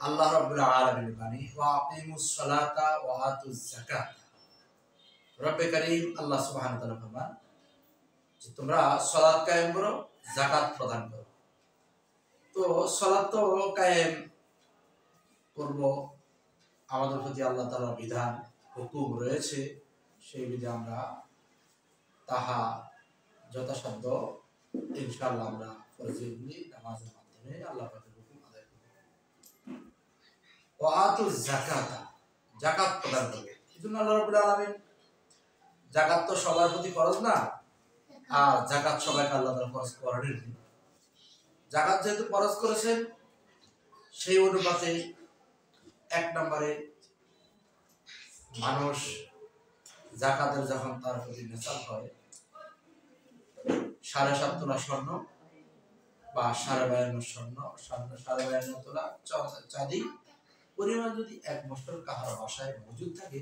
আল্লাহ রাব্বুল আলামিনের বাণী ওয়া আকিমুস সালাতা ওয়া আতুজ যাকাত। রব্বে কারীম আল্লাহ সুবহানাহু ওয়া তাআলা ফরমান যে তোমরা সালাত কায়েম করো, যাকাত প্রদান করো। তো সালাত তো কায়েম করব, আমাদের প্রতি আল্লাহ তাআলার বিধান হুকুম রয়েছে, সেই বিধি আমরা তাহা যথাসাধ্য ইনশাআল্লাহ আমরা ফরজগুলি নামাজের মাধ্যমে আল্লাহ পাকের হুকুম আদায় করব। ওয়া আতুজ যাকাত, যাকাত প্রদান করবে। এজন্য আল্লাহ রাব্বুল আলামিন যাকাত তো সবার প্রতি ফরজ না, আর যাকাত সবাইকে আল্লাহ তাআলা ফরজ করেননি। যাকাত যেহেতু ফরজ করেছেন, সেই অনুপাতে এক নম্বরে মানুষ যাকাতের যখন তার প্রতি নেশাল হয় 7.5 তোলা স্বর্ণ বা 52.5 স্বর্ণ, 52.5 তোলা চাঁদি পরিমাণ যদি এক মস্তর কাহার বাসায় মজুদ থাকে,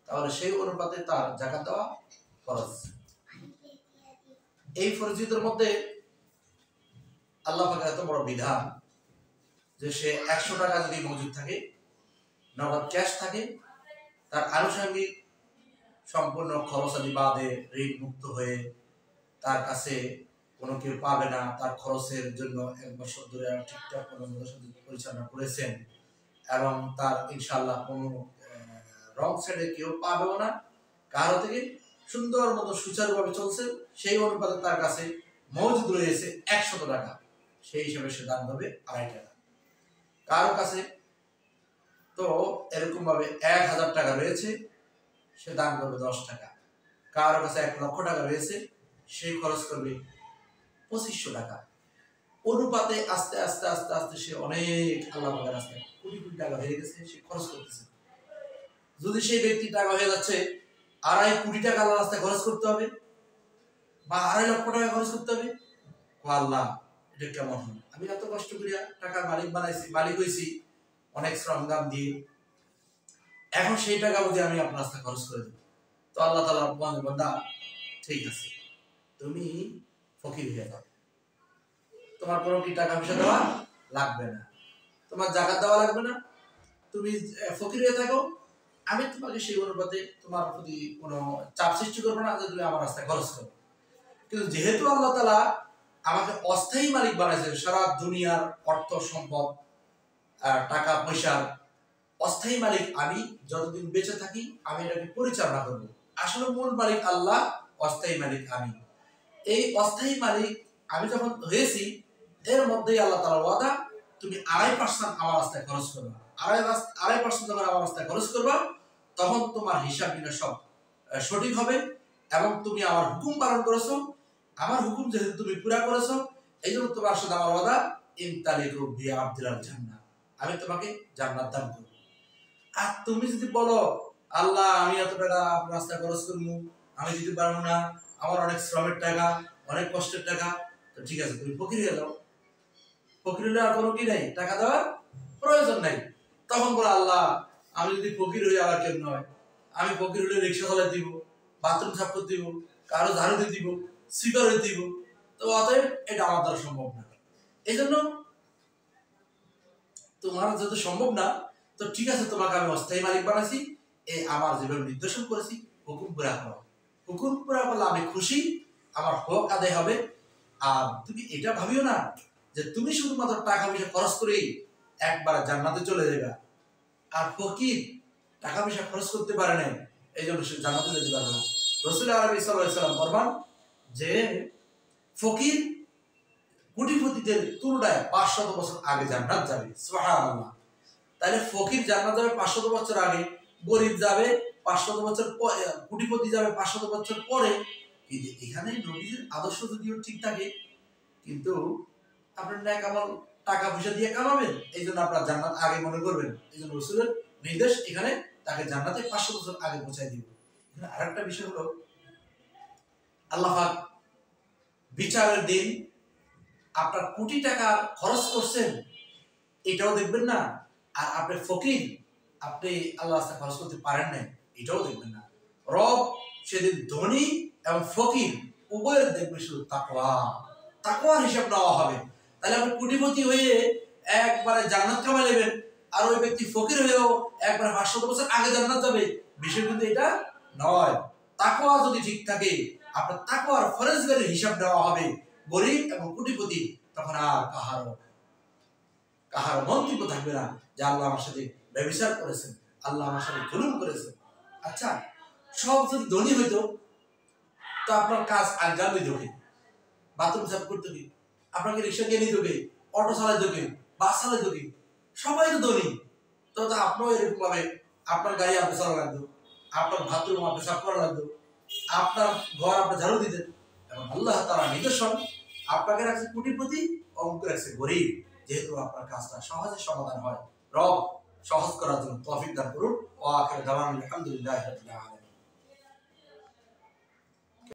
তাহলে সেই অনুপাতে তার যাকাত দেওয়া ফরজ। এই ফরজিদের মধ্যে আল্লাহ পাকের এত বড় বিধান যে সে 100 টাকা যদি মজুদ থাকে, নগদ ক্যাশ থাকে, তার আনুষঙ্গিক সম্পূর্ণ খরচাদি বাদে ঋণ মুক্ত হয়ে তার কাছে কোনো কেউ পাবে না, তার খরচের জন্য 1 বছর ধরে ঠিকঠাক পরিচালনা করেছেন এবং তার ইনশাআল্লাহ কোনো রং সাইডে কেউ পাবেও না, কারো থেকে সুন্দর মতো সুচারুভাবে চলছে, সেই অনুপাতে তার কাছে মজুদ রয়েছে 100 টাকা, সেই হিসাবে সে দান হবে 2.5 টাকা। কারো কাছে তো এরকম ভাবে 1000 টাকা রয়েছে, সে দান করবে 10 টাকা। কারো কাছে 1 লক্ষ টাকা রয়েছে, সে খরচ করবে 2500 টাকা। অনুপাতে আস্তে আস্তে আস্তে আস্তে সে অনেক আল্লাহ পাকের রাস্তায় কোটি কোটি টাকা হয়ে গেছে, সে খরচ করতেছে। যদি সেই ব্যক্তি টাকা হয়ে যাচ্ছে 2.5 কোটি টাকা আল্লাহ রাস্তায় খরচ করতে হবে বা 2.5 লক্ষ টাকা খরচ করতে হবে, আল্লাহ এটা কেমন হয়? আমি এত কষ্ট করিয়া টাকার মালিক বানাইছি, মালিক হয়েছি অনেক শ্রমদান দিয়ে, এখন সেই টাকা যদি আমি আপনার রাস্তায় খরচ করে দেব, তো আল্লাহ তাআলা বান্দা ঠিক আছে, তুমি ফকির হয়ে যাও, তোমার কোনো কি টাকা পয়সা দেওয়া লাগবে না, তোমার যাকাত দেওয়া লাগবে না, তুমি ফকির হয়ে থাকো, আমি তোমাকে সেই অনুপাতে তোমার প্রতি কোনো চাপ সৃষ্টি করবো না যে তুমি আমার রাস্তায় খরচ করো। কিন্তু যেহেতু আল্লাহ তাআলা আমাকে অস্থায়ী মালিক বানাইছেন, সারা দুনিয়ার অর্থ সম্পদ টাকা পয়সার অস্থায়ী মালিক আমি, যতদিন বেঁচে থাকি আমি এটাকে পরিচালনা করব। আসলে মূল মালিক আল্লাহ, অস্থায়ী মালিক আমি। এই অস্থায়ী মালিক আমি যখন হয়েছি, এর মধ্যেই আল্লাহ তাআলার ওয়াদা, তুমি 2.5% আমার রাস্তায় খরচ করবা। 2.5% যখন আমার রাস্তায় খরচ করবা, তখন তোমার হিসাব নিকাশ সব সঠিক হবে এবং তুমি আমার হুকুম পালন করেছো, আমার হুকুম যেহেতু তুমি পুরা করেছো, এই জন্য তোমার সাথে আমার ওয়াদা, ইনতালিকু বিআবদিল জান্নাহ, আমি তোমাকে জান্নাত দান করব। আর তুমি যদি বলো আল্লাহ আমি এত টাকা আপনার রাস্তায় খরচ করবো, আমি দিতে পারবো না, আমার অনেক শ্রমের টাকা, অনেক কষ্টের টাকা, তো ঠিক আছে তুমি ফকির হয়ে যাও, ফকির হলে আর কোনো কি নাই, টাকা দেওয়ার প্রয়োজন নাই। তখন বলে আল্লাহ আমি যদি ফকির হয়ে আবার কেমন হয়, আমি ফকির হলে রিক্সা চালাই দিব, বাথরুম সাফ করে দিব, কারো ঝাড়ু দিয়ে দিব, সিগারেট দিব, তো অতএব এটা আমার দ্বারা সম্ভব না। এই জন্য তোমার যেহেতু সম্ভব না, তো ঠিক আছে তোমাকে আমি অস্থায়ী মালিক বানাইছি, এই আমার যেভাবে নির্দেশন করেছি হুকুম পুরা করো, হুকুম পুরা করলে আমি খুশি, আমার হক আদায় হবে। আর তুমি এটা ভাবিও না যে তুমি শুধুমাত্র টাকা পয়সা খরচ করেই একবার জান্নাতে চলে যাবে, আর ফকির টাকা পয়সা খরচ করতে পারে না, এই জন্য সে জান্নাতে যেতে পারে না। রাসূল আরবি সাল্লাল্লাহু আলাইহি ওয়াসাল্লাম ফরমান যে ফকির কোটিপতিদের তুলনায় 500 বছর আগে জান্নাত যাবে। সুবহানাল্লাহ। তাহলে ফকির জান্নাত যাবে 500 বছর আগে, গরিব যাবে 500 বছর পরে, কোটিপতি যাবে 500 বছর পরে। কিন্তু এখানে নবীর আদর্শ যদিও ঠিক থাকে, কিন্তু আপনার ন্যাক আমল টাকা পয়সা দিয়ে কামাবেন, এই জন্য আপনার জান্নাত আগে মনে করবেন, এই জন্য রাসূলের নির্দেশ এখানে তাকে জান্নাতে 500 বছর আগে পৌঁছায় দিব। এখানে আরেকটা বিষয় হলো, আল্লাহ পাক বিচারের দিন আপনার কোটি টাকা খরচ করছেন এটাও দেখবেন না, আর আপনি ফকির, আপনি আল্লাহ রাস্তায় খরচ করতে পারেন না এটাও দেখবেন না। রব সেদিন ধনী এবং ফকির উভয়ের দেখবে শুধু তাকওয়া, তাকওয়ার হিসাব নেওয়া হবে। তাহলে আপনি কোটিপতি হয়ে একবারে জান্নাত কামাই নেবেন, আর ওই ব্যক্তি ফকির হয়েও একবার 500 বছর আগে জান্নাত যাবে, বিষয় কিন্তু এটা নয়। তাকওয়া যদি ঠিক থাকে, আপনার তাকওয়ার ফরজগারির হিসাব দেওয়া হবে। গরিব এবং কোটিপতি তখন আর কাহার মন্তব্য থাকবে না যে আল্লাহ আমার সাথে ব্যভিচার করেছেন, আল্লাহ আমার সাথে জুলুম করেছেন। আচ্ছা, সব যদি ধনী হইতো তো আপনার কাজ আঞ্জাম দিত কি? বাথরুম সাফ করতো কি? আপনাকে রিক্সা দিয়ে নিত কি? অটো চালাইতো কি? বাস চালাইতো কি? সবাই তো ধনী। তো আপনারও এরকম ভাবে আপনার গাড়ি আপনি চালা লাগতো, আপনার বাথরুম আপনি সাফ করা লাগতো, আপনার ঘর আপনি ঝাড়ু দিতেন। এবং আল্লাহ তাআলা নিদর্শন, আপনাকে রাখছে কোটিপতি, অঙ্ক রাখছে গরিব, যেহেতু আপনার কাজটা সহজে সমাধান হয়। রব সহজ করার জন্য তৌফিক দান করুন। ওয়া আখিরু দাওয়ানা আলহামদুলিল্লাহি রাব্বিল আলামিন।